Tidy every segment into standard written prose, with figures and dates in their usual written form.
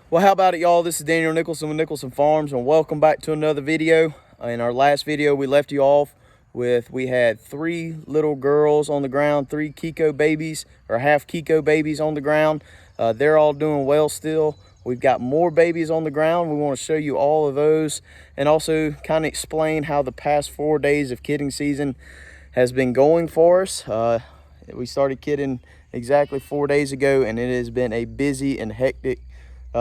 Well, how about it, y'all? This is Daniel Nicholson with Nicholson Farms, and welcome back to another video. In our last video, we left you off with, we had 3 little girls on the ground, 3 Kiko babies, or half Kiko babies on the ground. They're all doing well still. We've got more babies on the ground. We want to show you all of those and also kind of explain how the past 4 days of kidding season has been going for us. We started kidding exactly 4 days ago, and it has been a busy and hectic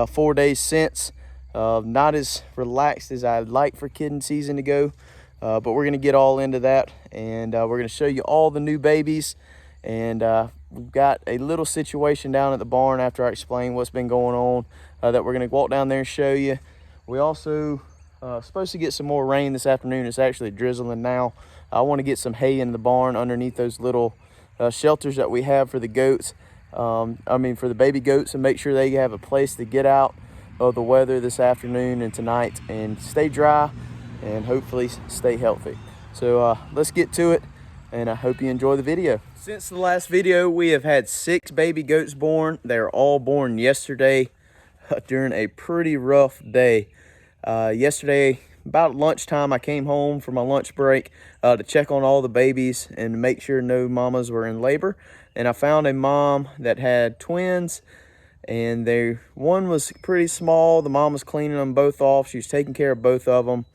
4 days since. Not as relaxed as I'd like for kidding season to go, but we're going to get all into that, and we're going to show you all the new babies. And we've got a little situation down at the barn after I explain what's been going on that we're going to walk down there and show you. We also supposed to get some more rain this afternoon. It's actually drizzling now. I want to get some hay in the barn underneath those little shelters that we have for the goats. For the baby goats, and make sure they have a place to get out of the weather this afternoon and tonight and stay dry and hopefully stay healthy. So let's get to it, and I hope you enjoy the video. Since the last video, we have had 6 baby goats born. They're all born yesterday during a pretty rough day. Yesterday, about lunchtime, I came home for my lunch break to check on all the babies and make sure no mamas were in labor. And I found a mom that had twins, and one was pretty small. The mom was cleaning them both off. She was taking care of both of them.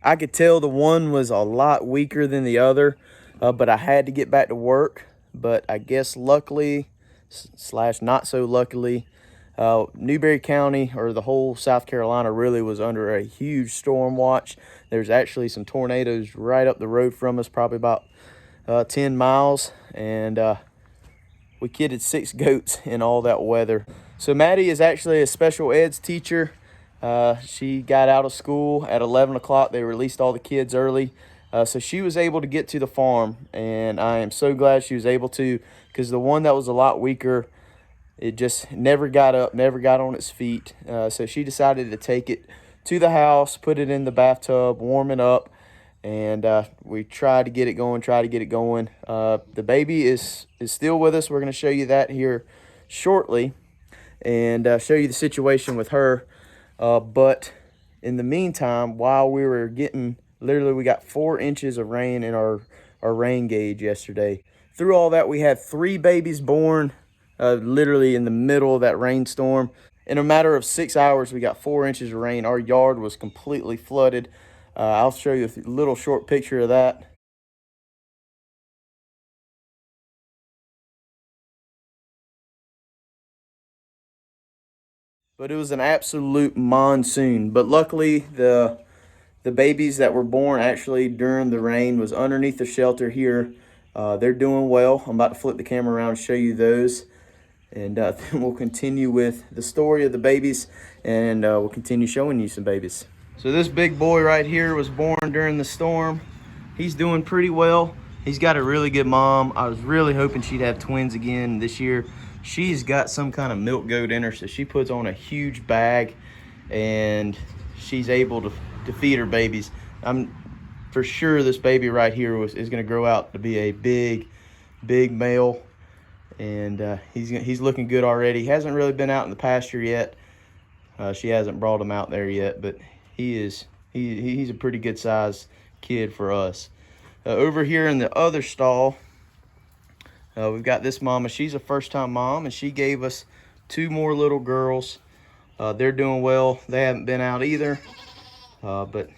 I could tell the one was a lot weaker than the other, but I had to get back to work. But I guess luckily / not so luckily, Newberry County, or the whole South Carolina, really was under a huge storm watch. There's actually some tornadoes right up the road from us, probably about 10 miles, and we kidded 6 goats in all that weather. So Maddie is actually a special eds teacher. She got out of school at 11 o'clock. They released all the kids early, so she was able to get to the farm, and I am so glad she was able to, because the one that was a lot weaker, it just never got up, never got on its feet. So she decided to take it to the house, put it in the bathtub, warm it up, and we tried to get it going, The baby is still with us. We're going to show you that here shortly, and show you the situation with her. But in the meantime, while we were getting, literally we got 4 inches of rain in our rain gauge yesterday. Through all that, we had 3 babies born literally in the middle of that rainstorm. In a matter of 6 hours, we got 4 inches of rain. Our yard was completely flooded. I'll show you a little short picture of that. But it was an absolute monsoon. But luckily, the babies that were born actually during the rain was underneath the shelter here. They're doing well. I'm about to flip the camera around and show you those. And then we'll continue with the story of the babies, and we'll continue showing you some babies. So this big boy right here was born during the storm. He's doing pretty well. He's got a really good mom. I was really hoping she'd have twins again this year. She's got some kind of milk goat in her, so she puts on a huge bag, and she's able to feed her babies. I'm for sure this baby right here is going to grow out to be a big male, and he's looking good already. He hasn't really been out in the pasture yet. She hasn't brought him out there yet, but he's a pretty good sized kid for us. Over here in the other stall, we've got this mama. She's a first-time mom, and she gave us 2 more little girls. They're doing well. They haven't been out either, but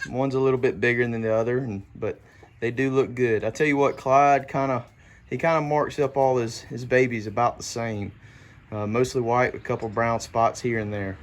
one's a little bit bigger than the other, but they do look good. I tell you what, Clyde kind of marks up all his babies about the same. Mostly white with a couple brown spots here and there.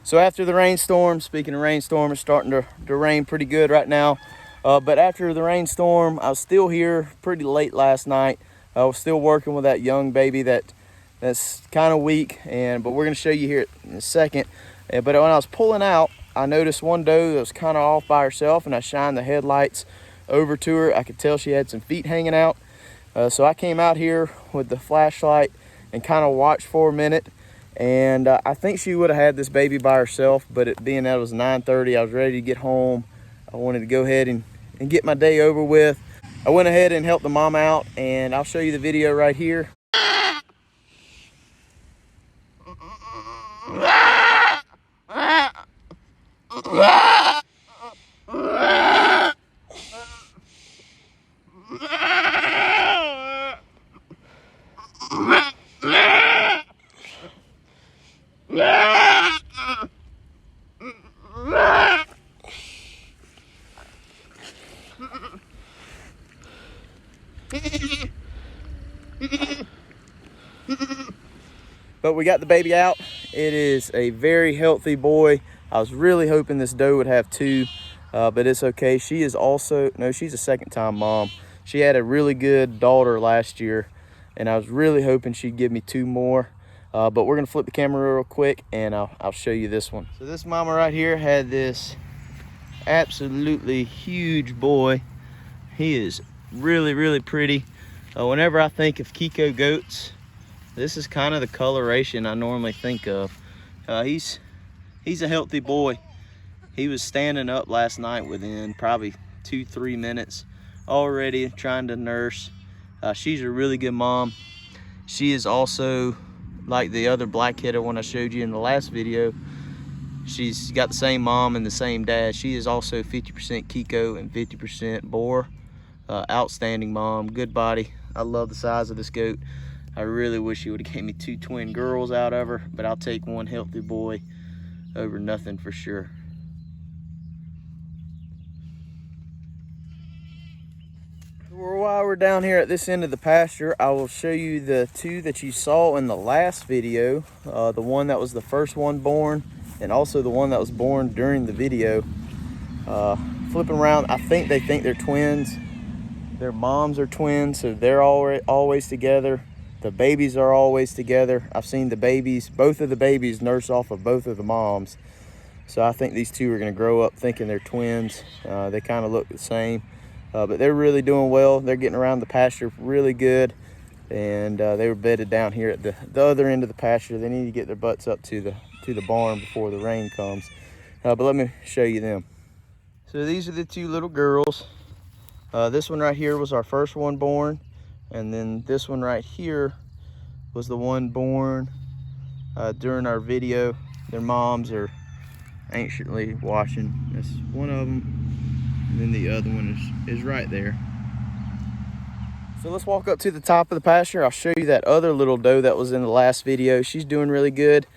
So after the rainstorm, speaking of rainstorm, it's starting to rain pretty good right now. But after the rainstorm, I was still here pretty late last night. I was still working with that young baby that's kind of weak, but we're going to show you here in a second. But when I was pulling out, I noticed one doe that was kind of off by herself, and I shined the headlights over to her. I could tell she had some feet hanging out. So I came out here with the flashlight and kind of watched for a minute. And I think she would have had this baby by herself, but it being that it was 9:30, I was ready to get home. I wanted to go ahead and get my day over with. I went ahead and helped the mom out, and I'll show you the video right here. But we got the baby out. It is a very healthy boy. I was really hoping this doe would have two, but it's okay. She is also, no, she's a second-time mom. She had a really good daughter last year, and I was really hoping she'd give me two more. But we're gonna flip the camera real quick, and I'll show you this one. So this mama right here had this absolutely huge boy. He is really, really pretty. Whenever I think of Kiko goats, this is kind of the coloration I normally think of. He's a healthy boy. He was standing up last night within probably 2-3 minutes, already trying to nurse. She's a really good mom. She is also like the other black-headed one I showed you in the last video. She's got the same mom and the same dad. She is also 50% Kiko and 50% boar. Outstanding mom, good body. I love the size of this goat. I really wish he would have gave me two twin girls out of her, but I'll take one healthy boy over nothing for sure. While we're down here at this end of the pasture, I will show you the two that you saw in the last video. The one that was the first one born, and also the one that was born during the video. Flipping around, I think they think they're twins. Their moms are twins, so they're always together. The babies are always together. I've seen the babies, both of the babies nurse off of both of the moms. So I think these two are gonna grow up thinking they're twins. They kind of look the same, but they're really doing well. They're getting around the pasture really good. And they were bedded down here at the other end of the pasture. They need to get their butts up to the barn before the rain comes. But let me show you them. So these are the two little girls. This one right here was our first one born. And then this one right here was the one born during our video. Their moms are anxiously watching. That's one of them, and then the other one is right there. So let's walk up to the top of the pasture. I'll show you that other little doe that was in the last video. She's doing really good.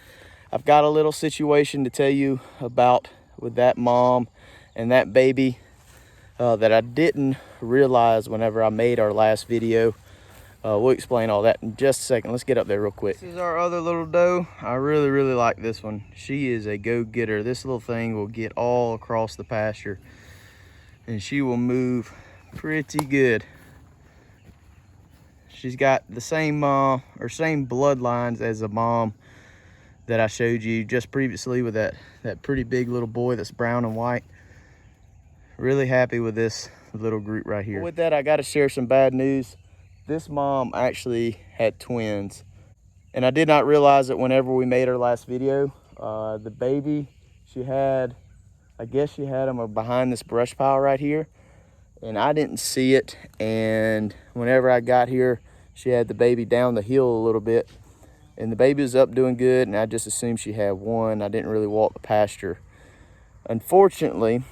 I've got a little situation to tell you about with that mom and that baby that I didn't realize whenever I made our last video. We'll explain all that in just a second. Let's get up there real quick. This is our other little doe. I really, really like this one. She is a go-getter. This little thing will get all across the pasture, and she will move pretty good. She's got the same mom or same bloodlines as the mom that I showed you just previously with that pretty big little boy that's brown and white. Really happy with this little group right here. With that, I got to share some bad news. This mom actually had twins, and I did not realize it whenever we made our last video. The baby she had, I guess she had them behind this brush pile right here, and I didn't see it. And whenever I got here, she had the baby down the hill a little bit, and the baby was up doing good, and I just assumed she had one. I didn't really walk the pasture. Unfortunately,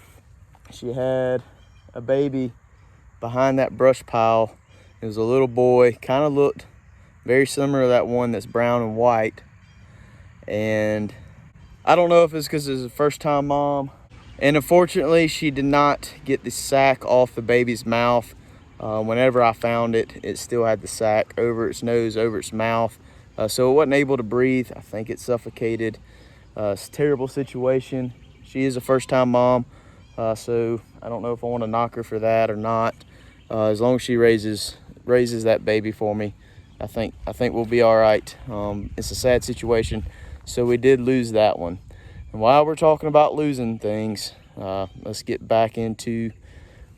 she had a baby behind that brush pile. It was a little boy, kind of looked very similar to that one that's brown and white. And I don't know if it's because it's a first-time mom. And unfortunately, she did not get the sack off the baby's mouth. Whenever I found it, it still had the sack over its nose, over its mouth. So it wasn't able to breathe. I think it suffocated. It's a terrible situation. She is a first-time mom. So I don't know if I want to knock her for that or not. As long as she raises that baby for me, I think we'll be all right. It's a sad situation, so we did lose that one. And while we're talking about losing things, let's get back into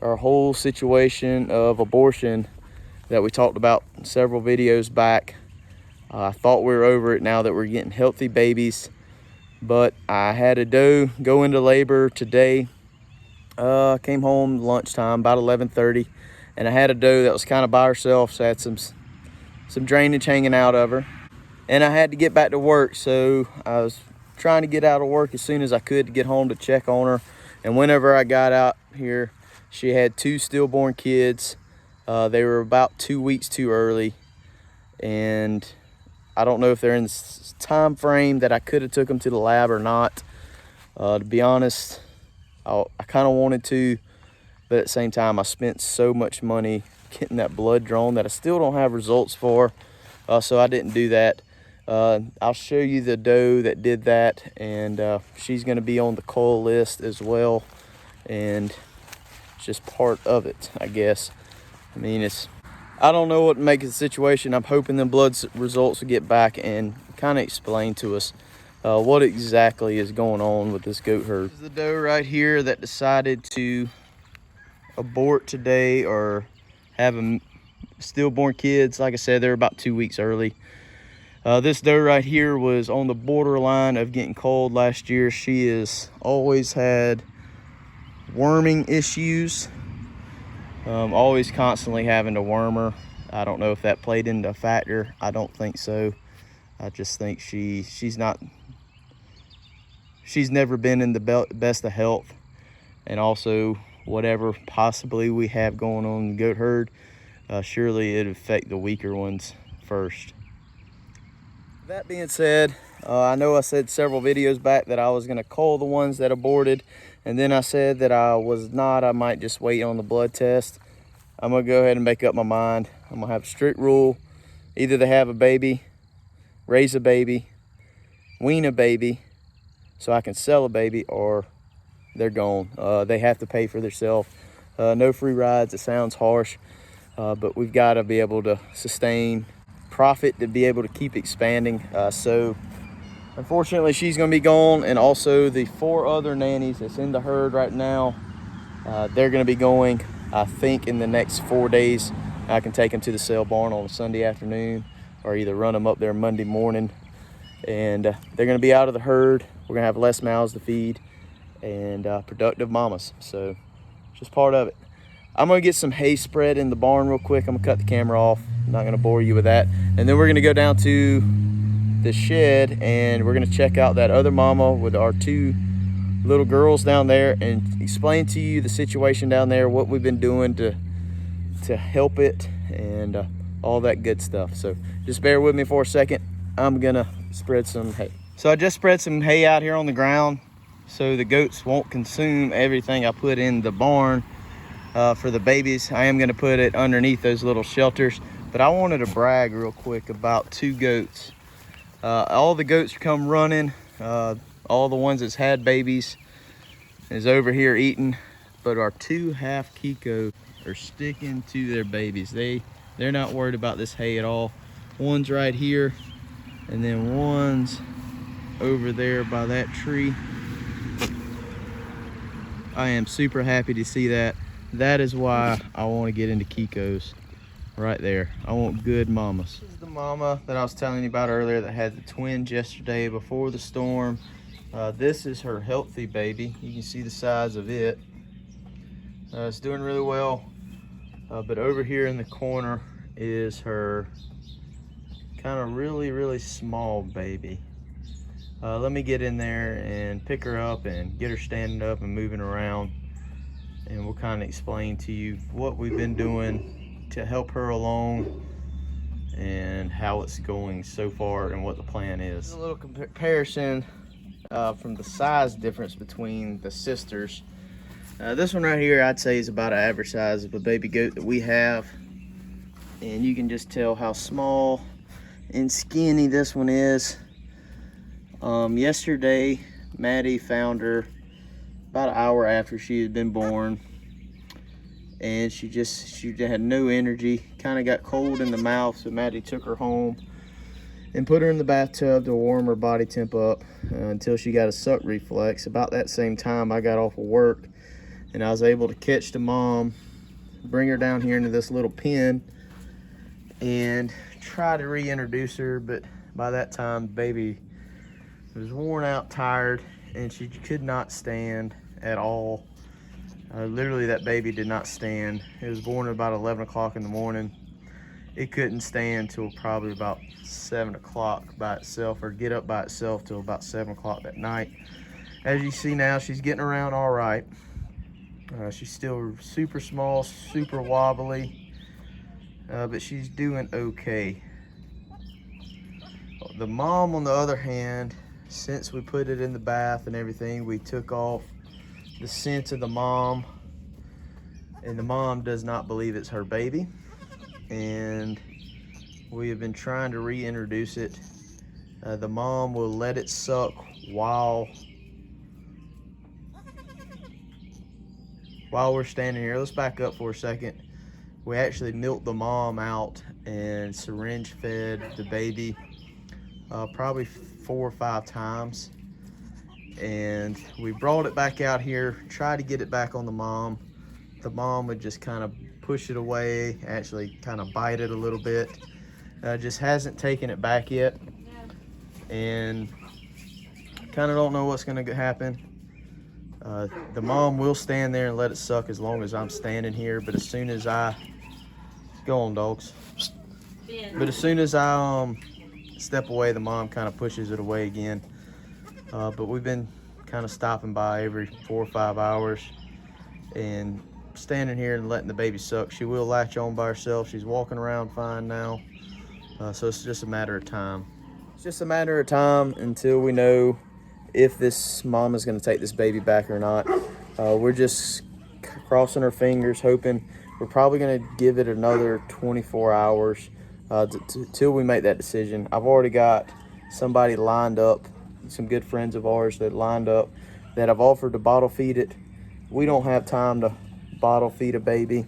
our whole situation of abortion that we talked about several videos back. I thought we were over it now that we're getting healthy babies, but I had a doe go into labor today. Came home lunchtime, about 11:30, and I had a doe that was kind of by herself, so I had some drainage hanging out of her. And I had to get back to work, so I was trying to get out of work as soon as I could to get home to check on her. And whenever I got out here, she had 2 stillborn kids. They were about 2 weeks too early, and I don't know if they're in the time frame that I could have took them to the lab or not. To be honest, I kind of wanted to, but at the same time, I spent so much money getting that blood drawn that I still don't have results for, so I didn't do that. I'll show you the doe that did that, and she's going to be on the cull list as well, and it's just part of it, I guess. I mean, I don't know what to make of the situation. I'm hoping the blood results will get back and kind of explain to us what exactly is going on with this goat herd. This is the doe right here that decided to abort today or have stillborn kids. Like I said, they're about 2 weeks early. This doe right here was on the borderline of getting culled last year. She has always had worming issues. Always constantly having to worm her. I don't know if that played into a factor. I don't think so. I just think she's never been in the best of health, and also whatever possibly we have going on in the goat herd, surely it'd affect the weaker ones first. That being said, I know I said several videos back that I was going to cull the ones that aborted, and then I said that I was not. I might just wait on the blood test. I'm going to go ahead and make up my mind. I'm going to have a strict rule. Either they have a baby, raise a baby, wean a baby so I can sell a baby, or they're gone. They have to pay for themselves. No free rides. It sounds harsh, but we've got to be able to sustain profit to be able to keep expanding. So unfortunately, she's going to be gone, and also the 4 other nannies that's in the herd right now, they're going to be going, I think, in the next 4 days. I can take them to the sale barn on a Sunday afternoon, or either run them up there Monday morning, and they're going to be out of the herd. We're going to have less mouths to feed, and productive mamas. So just part of it. I'm going to get some hay spread in the barn real quick. I'm going to cut the camera off. I'm not going to bore you with that. And then we're going to go down to the shed, and we're going to check out that other mama with our 2 little girls down there and explain to you the situation down there, what we've been doing to help it, and all that good stuff. So just bear with me for a second. I'm going to spread some hay. So I just spread some hay out here on the ground so the goats won't consume everything I put in the barn. For the babies, I am going to put it underneath those little shelters, but I wanted to brag real quick about 2 goats. All the goats come running. All the ones that's had babies is over here eating, but our 2 half Kiko are sticking to their babies. They're not worried about this hay at all. One's right here, and then one's over there by that tree. I am super happy to see that. That is why I want to get into Kiko's right there. I want good mamas. This is the mama that I was telling you about earlier that had the twins yesterday before the storm. This is her healthy baby. You can see the size of it. It's doing really well. But over here in the corner is her kind of really small baby. Let me get in there and pick her up and get her standing up and moving around, and we'll kind of explain to you what we've been doing to help her along and how it's going so far and what the plan is. A little comparison from the size difference between the sisters. This one right here, I'd say, is about an average size of a baby goat that we have, and you can just tell how small and skinny this one is. Yesterday, Maddie found her about an hour after she had been born, and she had no energy, kind of got cold in the mouth, so Maddie took her home and put her in the bathtub to warm her body temp up until she got a suck reflex. About that same time, I got off of work, and I was able to catch the mom, bring her down here into this little pen, and try to reintroduce her, but by that time, baby was worn out, tired, and she could not stand at all. Literally, that baby did not stand. It was born at about 11 o'clock in the morning, it couldn't stand till probably about 7 o'clock by itself, or get up by itself till about 7 o'clock that night. As you see now, she's getting around all right. She's still super small, super wobbly, but she's doing okay. The mom, on the other hand, since we put it in the bath and everything, we took off the scent of the mom, and the mom does not believe it's her baby, and we have been trying to reintroduce it. The mom will let it suck while we're standing here. Let's back up for a second. We actually milked the mom out and syringe fed the baby probably 4 or 5 times, and we brought it back out here, tried to get it back on the mom. The mom would just kind of push it away, actually kind of bite it a little bit. Just hasn't taken it back yet, and kind of don't know what's going to happen. The mom will stand there and let it suck as long as I'm standing here, but as soon as I go on, dogs. But as soon as I step away, the mom kind of pushes it away again. But we've been kind of stopping by every 4 or 5 hours and standing here and letting the baby suck. She will latch on by herself. She's walking around fine now. So it's just a matter of time. It's just a matter of time until we know if this mom is going to take this baby back or not. We're just crossing our fingers, hoping. We're probably going to give it another 24 hours till we make that decision. I've already got somebody lined up, some good friends of ours that lined up, that I've offered to bottle feed it. We don't have time to bottle feed a baby.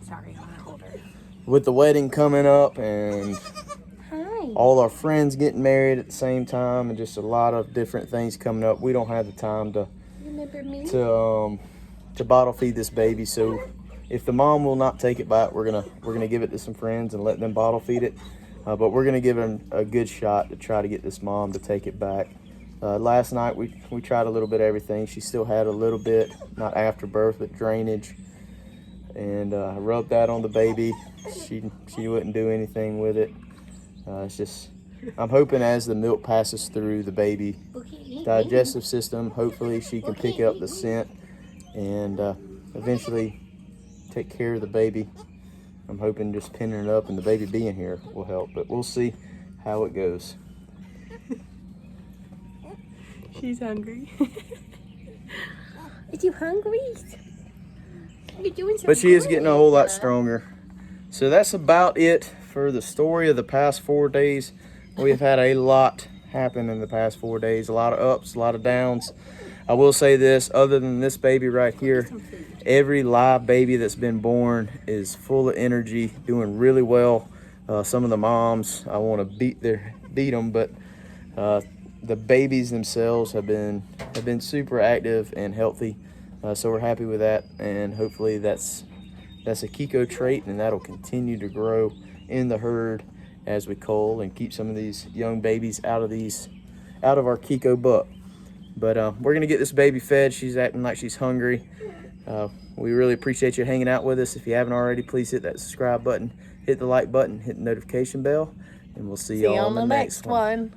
Sorry, I want to hold her. With the wedding coming up and all our friends getting married at the same time, and just a lot of different things coming up, we don't have the time to bottle feed this baby. So if the mom will not take it back, we're gonna give it to some friends and let them bottle feed it. But we're gonna give it a good shot to try to get this mom to take it back. Last night we tried a little bit of everything. She still had a little bit, not after birth, but drainage, and I rubbed that on the baby. She wouldn't do anything with it. It's just, I'm hoping as the milk passes through the baby digestive system, hopefully she can pick up the scent and eventually take care of the baby. I'm hoping just pinning it up and the baby being here will help, but we'll see how it goes. She's hungry. Are you hungry? You're doing so But she is good. getting a whole lot stronger. So that's about it for the story of the past 4 days. We have had a lot happen in the past 4 days. A lot of ups, a lot of downs. I will say this, other than this baby right here, every live baby that's been born is full of energy, doing really well. Some of the moms, I want to beat them, but the babies themselves have been super active and healthy. So we're happy with that, and hopefully that's a Kiko trait, and that'll continue to grow in the herd as we cull and keep some of these young babies out of our Kiko buck. But we're gonna get this baby fed. She's acting like she's hungry. We really appreciate you hanging out with us. If you haven't already, please hit that subscribe button, hit the like button, hit the notification bell, and we'll see you on the next one.